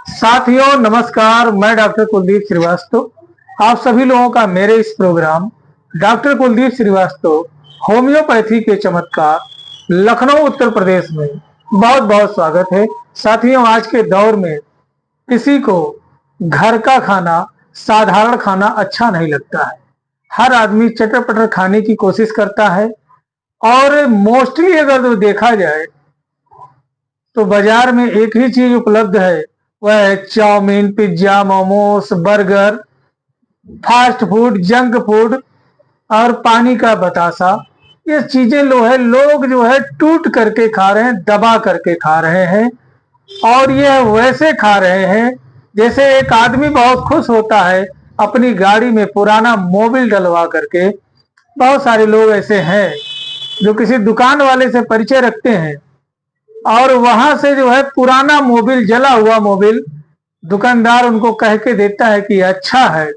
साथियों नमस्कार, मैं डॉक्टर कुलदीप श्रीवास्तव आप सभी लोगों का मेरे इस program doctor Kuldeep Shrivastava homeopathy के चमत्कार लखनऊ उत्तर प्रदेश में बहुत बहुत स्वागत है। साथियों, आज के दौर में किसी को घर का खाना, साधारण खाना अच्छा नहीं लगता है। हर आदमी चटर पटर खाने की कोशिश करता है और मोस्टली अगर तो देखा जाए तो बाजार में एक ही चीज उपलब्ध है, वह है chowmein, pizza, momos, burger, fast food, junk food और पानी का बतासा। ये चीजें लोग जो है टूट करके खा रहे हैं, दबा करके खा रहे हैं और ये वैसे खा रहे हैं जैसे एक आदमी बहुत खुश होता है अपनी गाड़ी में पुराना मोबिल डलवा करके। बहुत सारे लोग ऐसे हैं जो किसी दुकान वाले से परिचय रखते हैं और वहां से जो है पुराना मोबिल, जला हुआ मोबिल दुकानदार उनको कह के देता है कि अच्छा है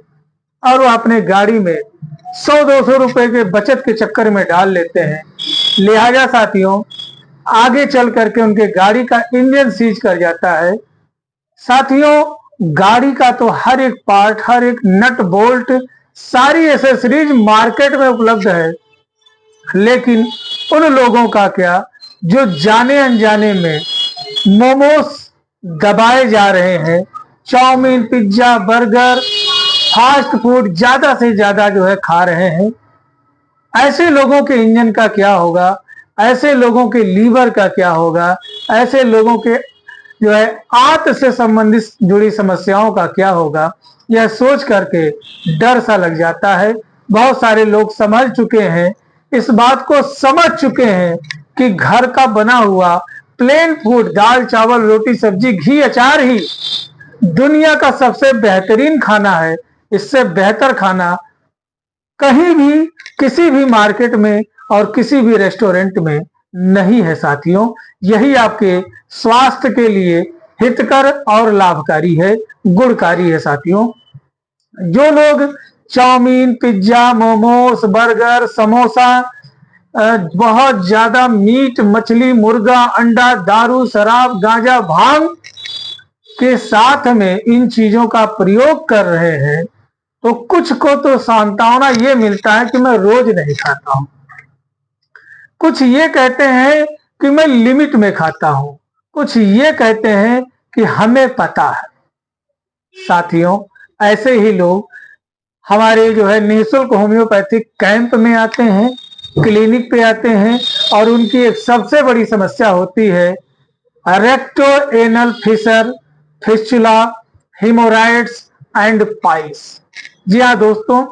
और वो अपने गाड़ी में 100-200 रुपए के बचत के चक्कर में डाल लेते हैं। लिहाजा साथियों, आगे चल करके उनके गाड़ी का इंजन सीज कर जाता है। साथियों, गाड़ी का तो हर एक पार्ट, हर एक नट बोल्ट, सारी एसेसरीज मार्केट में उपलब्ध है, लेकिन उन लोगों का क्या जो जाने अनजाने में मोमोस दबाए जा रहे हैं, chowmein, pizza, burger, fast food ज्यादा से ज्यादा जो है खा रहे हैं। ऐसे लोगों के इंजन का क्या होगा, ऐसे लोगों के लीवर का क्या होगा, ऐसे लोगों के जो है आंत से संबंधित जुड़ी समस्याओं का क्या होगा, यह सोच करके डर सा लग जाता है। बहुत सारे लोग समझ चुके हैं, इस बात को समझ चुके हैं कि घर का बना हुआ प्लेन फूड, दाल चावल रोटी सब्जी घी अचार ही दुनिया का सबसे बेहतरीन खाना है। इससे बेहतर खाना कहीं भी, किसी भी मार्केट में और किसी भी रेस्टोरेंट में नहीं है। साथियों, यही आपके स्वास्थ्य के लिए हितकर और लाभकारी है, गुणकारी है। साथियों, जो लोग chowmein, pizza, momos, burger, samosa, बहुत ज्यादा मीट, मछली, मुर्गा, अंडा, दारू, शराब, गांजा, भांग के साथ में इन चीजों का प्रयोग कर रहे हैं, तो कुछ को तो सांत्वना ये मिलता है कि मैं रोज नहीं खाता हूं। कुछ ये कहते हैं कि मैं लिमिट में खाता हूं, कुछ ये कहते हैं कि हमें पता है। साथियों, ऐसे ही लोग हमारे जो है निःशुल्क होम्योपैथिक कैंप में आते हैं, क्लिनिक पे आते हैं और उनकी एक सबसे बड़ी समस्या होती है recto anal fissure, fistula, haemorrhoids and piles. जी हाँ दोस्तों,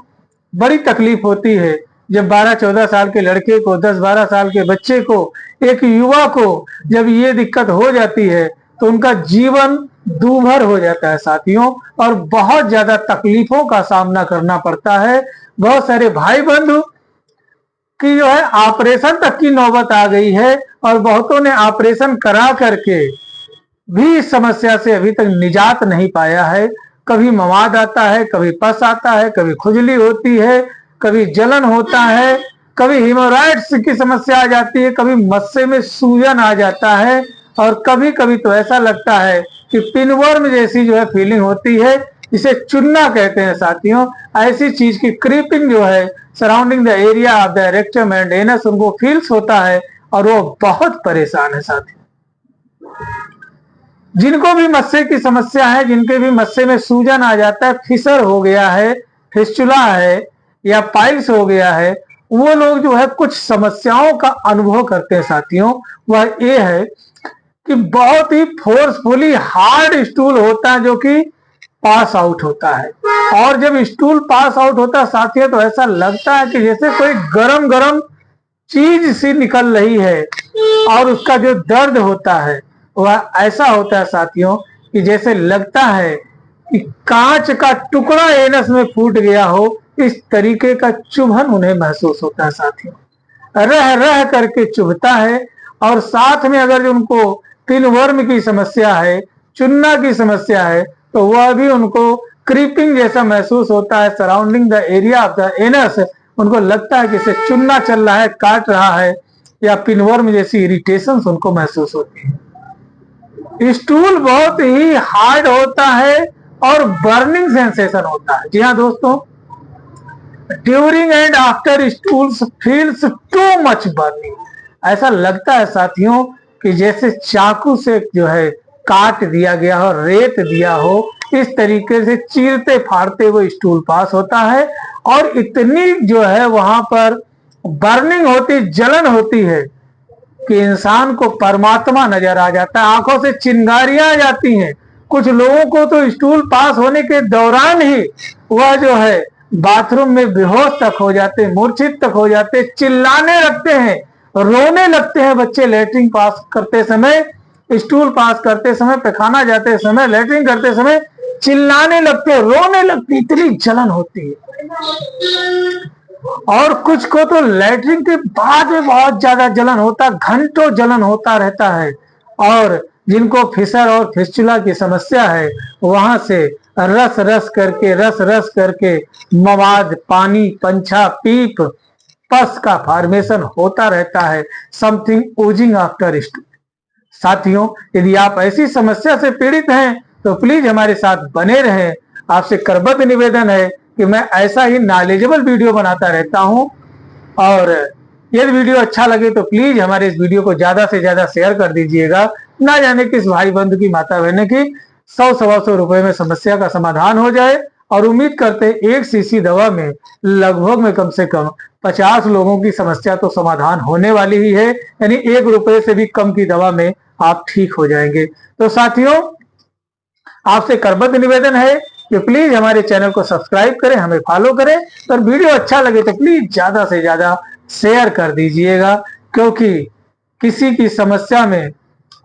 बड़ी तकलीफ होती है जब 12-14 साल के लड़के को, 10-12 साल के बच्चे को, एक युवा को जब ये दिक्कत हो जाती है तो उनका जीवन दूभर हो जाता है साथियों, और बहुत ज्यादा तकलीफों का सामना करना पड़ता है। बहुत सारे भाई बंधु की जो है ऑपरेशन तक की नौबत आ गई है और बहुतों ने ऑपरेशन करा करके भी इस समस्या से अभी तक निजात नहीं पाया है। कभी मवाद आता है, कभी पस आता है, कभी खुजली होती है, कभी जलन होता है, कभी हिमोराइड्स की समस्या आ जाती है, कभी मस्से में सूजन आ जाता है और कभी कभी तो ऐसा लगता है कि पिनवर्म जैसी जो है फीलिंग होती है, इसे चुनना कहते हैं साथियों। ऐसी चीज की क्रीपिंग जो है surrounding the area of the rectum and anus उनको फील्स होता है और वो बहुत परेशान है साथियों। जिनको भी मस्से की समस्या है, जिनके भी मस्से में सूजन आ जाता है, फिसर हो गया है, फिस्चुला है या पाइल्स हो गया है, वो लोग जो है कुछ समस्याओं का अनुभव करते हैं साथियों। वह ये है कि बहुत ही फोर्सफुली हार्ड स्टूल होता है जो कि पास आउट होता है, और जब स्टूल पास आउट होता है साथियों तो ऐसा लगता है कि जैसे कोई गरम गरम चीज सी निकल रही है, और उसका जो दर्द होता है वह ऐसा होता है साथियों कि जैसे लगता है कि कांच का टुकड़ा एनस में फूट गया हो, इस तरीके का चुभन उन्हें महसूस होता है साथियों। रह रह करके चुभता है, और साथ में अगर उनको पिनवर्म की समस्या है, चुन्ना की समस्या है, तो वह भी उनको क्रीपिंग जैसा महसूस होता है surrounding the area of the anus. उनको लगता है कि इसे चुन्ना चल रहा है, काट रहा है, या पिनवर्म जैसी इरिटेशन उनको महसूस होती है। स्टूल बहुत ही हार्ड होता है और बर्निंग सेंसेशन होता है। जी हाँ दोस्तों, during and after stools feels too much burning. ऐसा लगता है साथियों कि जैसे चाकू से जो है काट दिया गया हो, रेत दिया हो, इस तरीके से चीरते फाड़ते वो स्टूल पास होता है। और इतनी जो है वहां पर बर्निंग होती, जलन होती है कि इंसान को परमात्मा नजर आ जाता है, आंखों से चिंगारियां आ जाती हैं। कुछ लोगों को तो स्टूल पास होने के दौरान ही वह जो है बाथरूम में बेहोश तक हो जाते, मूर्छित तक हो जाते, चिल्लाने लगते हैं, रोने लगते हैं। बच्चे लेटरिन पास करते समय, स्टूल पास करते समय, पैखाना जाते समय, लेटरिन करते समय चिल्लाने लगते, रोने लगते, इतनी जलन होती है। और कुछ को तो लेटरिन के बाद में बहुत ज्यादा जलन होता, घंटों जलन होता रहता है। और जिनको फिशर और फिस्चुला की समस्या है, वहां से रस रस करके मवाद, पानी, पंछा, पीप, पस का फॉर्मेशन होता रहता है। Something Ojing after stool. साथियों, यदि आप ऐसी समस्या से पीड़ित हैं तो प्लीज हमारे साथ बने रहें। आपसे करबद्ध निवेदन है कि मैं ऐसा ही नॉलेजेबल वीडियो बनाता रहता हूं। और यदि वीडियो अच्छा लगे तो प्लीज हमारे इस वीडियो को ज्यादा से ज्यादा शेयर कर दीजिएगा। ना जाने किस भाई बंधु की, माता बहन की 100-125 रुपए में समस्या का समाधान हो जाए। और उम्मीद करते एक सीसी दवा में लगभग में कम से कम 50 लोगों की समस्या तो समाधान होने वाली ही है। यानी 1 रुपए से भी कम की दवा में आप ठीक हो जाएंगे। तो साथियों, आपसे करबद्ध निवेदन है कि प्लीज हमारे चैनल को सब्सक्राइब करें, हमें फॉलो करें। और वीडियो अच्छा लगे तो प्लीज ज्यादा से ज्यादा शेयर कर दीजिएगा, क्योंकि किसी की समस्या में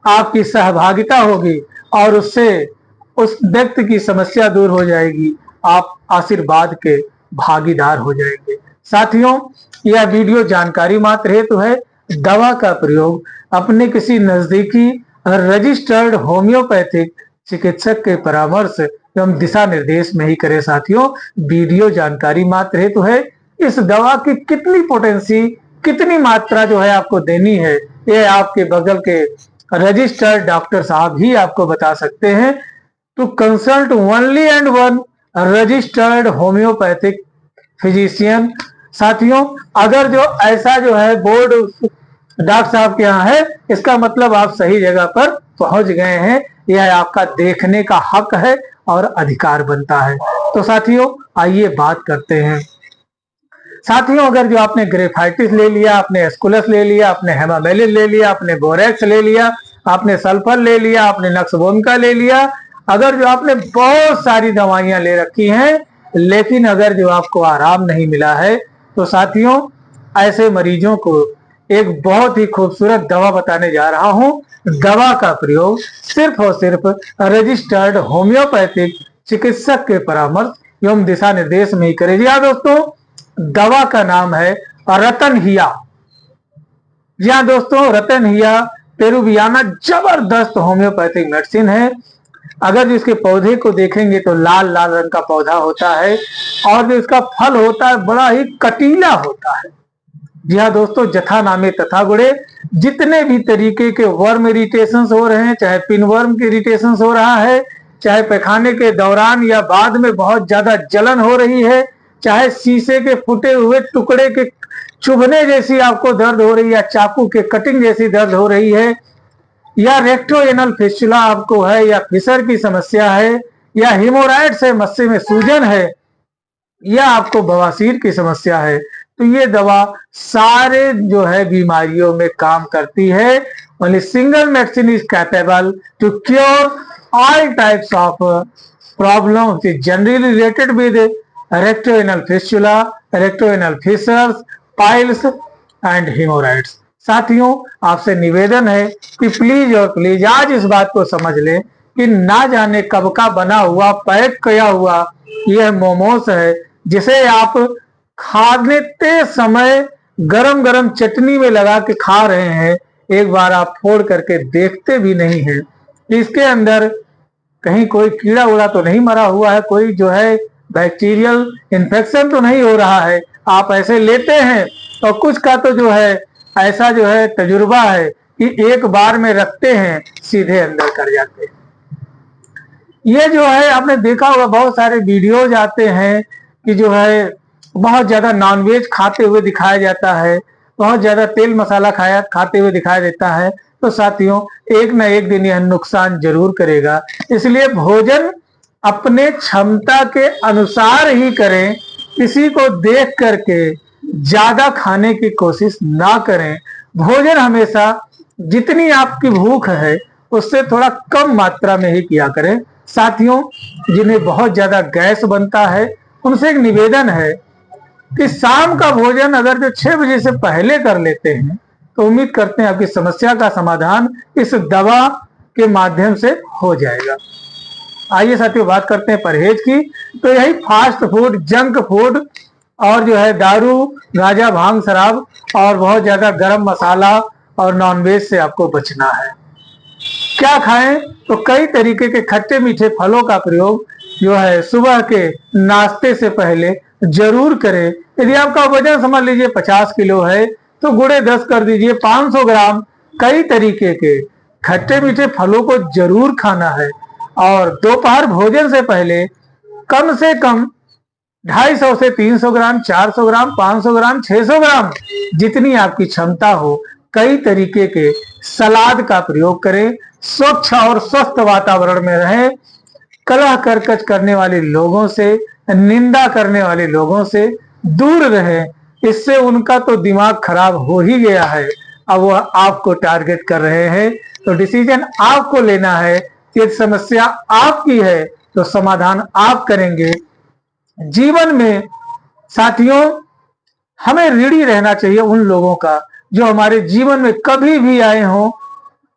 आपकी सहभागिता होगी और उससे उस व्यक्ति की समस्या दूर हो जाएगी, आप आशीर्वाद के भागीदार हो जाएंगे। साथियों, यह वीडियो जानकारी मात्र हेतु है। दवा का प्रयोग अपने किसी नजदीकी रजिस्टर्ड होम्योपैथिक चिकित्सक के परामर्श एवं दिशा निर्देश में ही करें। साथियों, वीडियो जानकारी मात्र हेतु है। इस दवा की कितनी पोटेंसी, कितनी मात्रा जो है आपको देनी है, ये आपके बगल के रजिस्टर्ड डॉक्टर साहब ही आपको बता सकते हैं। To consult only and one registered homeopathic physician. साथियों, अगर जो ऐसा जो है बोर्ड डॉक्टर साहब के यहाँ है, इसका मतलब आप सही जगह पर पहुंच गए हैं। यह आपका देखने का हक है और अधिकार बनता है। तो साथियों, आइए बात करते हैं। साथियों, अगर जो आपने ग्रेफाइटिस ले लिया, आपने एस्कुलस ले लिया, आपने हेमामेलिस ले लिया, आपने बोरेक्स ले लिया, आपने सल्फर ले लिया, आपने नक्सवोमिका ले लिया, अगर जो आपने बहुत सारी दवाइयां ले रखी हैं, लेकिन अगर जो आपको आराम नहीं मिला है, तो साथियों, ऐसे मरीजों को एक बहुत ही खूबसूरत दवा बताने जा रहा हूं। दवा का प्रयोग सिर्फ और सिर्फ रजिस्टर्ड होम्योपैथिक चिकित्सक के परामर्श एवं दिशा निर्देश में ही करें। जी हाँ दोस्तों, दवा का नाम है रतनहिया। जी हाँ दोस्तों, रतनहिया पेरुवियाना जबरदस्त होम्योपैथिक मेडिसिन है। अगर जो इसके पौधे को देखेंगे तो लाल लाल रंग का पौधा होता है और जो इसका फल होता है बड़ा ही कटीला होता है। जी हाँ दोस्तों, जथा नामे तथा गुणे। जितने भी तरीके के वर्म इरिटेशन हो रहे हैं, चाहे पिनवर्म के इरिटेशन हो रहा है, चाहे पैखाने के दौरान या बाद में बहुत ज्यादा जलन हो रही है, चाहे शीशे के फूटे हुए टुकड़े के चुभने जैसी आपको दर्द हो रही है, या चाकू के कटिंग जैसी दर्द हो रही है, या रेक्टोएनल फिस्टुला आपको है, या फिशर की समस्या है, या हिमोराइड से मस्से में सूजन है, या आपको बवासीर की समस्या है, तो ये दवा सारे जो है बीमारियों में काम करती है। Only single medicine is capable to cure all types of problem generally related with rectoanal fistula, rectoanal fissures, piles and haemorrhoids. साथियों, आपसे निवेदन है कि प्लीज और प्लीज आज इस बात को समझ लें कि ना जाने कब का बना हुआ, पैक किया हुआ यह मोमोस है, जिसे आप खाते समय गरम गरम चटनी में लगा के खा रहे हैं। एक बार आप फोड़ करके देखते भी नहीं है इसके अंदर कहीं कोई कीड़ा उड़ा तो नहीं मरा हुआ है, कोई जो है बैक्टीरियल इन्फेक्शन तो नहीं हो रहा है। आप ऐसे लेते हैं और कुछ का तो जो है ऐसा जो है तजुर्बा है कि एक बार में रखते हैं सीधे अंदर कर जाते हैं। ये जो है आपने देखा होगा, बहुत सारे वीडियोज आते हैं कि जो है बहुत ज्यादा नॉनवेज खाते हुए दिखाया जाता है, बहुत ज्यादा तेल मसाला खाते हुए दिखाया देता है। तो साथियों, एक न एक दिन यह नुकसान जरूर करेगा। इसलिए भोजन अपने क्षमता के अनुसार ही करें। किसी को देख करके ज्यादा खाने की कोशिश ना करें। भोजन हमेशा जितनी आपकी भूख है उससे थोड़ा कम मात्रा में ही किया करें। साथियों, जिन्हें बहुत ज्यादा गैस बनता है उनसे एक निवेदन है कि शाम का भोजन अगर जो 6 बजे से पहले कर लेते हैं तो उम्मीद करते हैं आपकी समस्या का समाधान इस दवा के माध्यम से हो जाएगा। आइए साथियों, बात करते हैं परहेज की। तो यही फास्ट फूड, जंक फूड और जो है दारू, गांजा, भांग, शराब और बहुत ज्यादा गरम मसाला और नॉनवेज से आपको बचना है। क्या खाएं? तो कई तरीके के खट्टे मीठे फलों का प्रयोग जो है सुबह के नाश्ते से पहले जरूर करें। यदि आपका वजन समझ लीजिए 50 किलो है तो गुड़े 10 कर दीजिए, 500 ग्राम कई तरीके के खट्टे मीठे फलों को जरूर खाना है। और दोपहर भोजन से पहले कम से कम 250 से 300 ग्राम, 400 ग्राम, 500 ग्राम, 600 ग्राम जितनी आपकी क्षमता हो कई तरीके के सलाद का प्रयोग करें। स्वच्छ और स्वस्थ वातावरण में रहें। कलह करकच करने वाले लोगों से, निंदा करने वाले लोगों से दूर रहें। इससे उनका तो दिमाग खराब हो ही गया है, अब वह आपको टारगेट कर रहे हैं। तो डिसीजन आपको लेना है। ये समस्या आपकी है तो समाधान आप करेंगे। जीवन में साथियों, हमें ऋणी रहना चाहिए उन लोगों का जो हमारे जीवन में कभी भी आए हों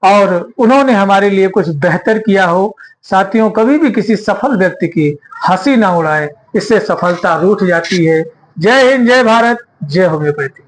और उन्होंने हमारे लिए कुछ बेहतर किया हो। साथियों, कभी भी किसी सफल व्यक्ति की हंसी ना उड़ाएं, इससे सफलता रूठ जाती है। जय हिंद, जय भारत, जय होम्योपैथी।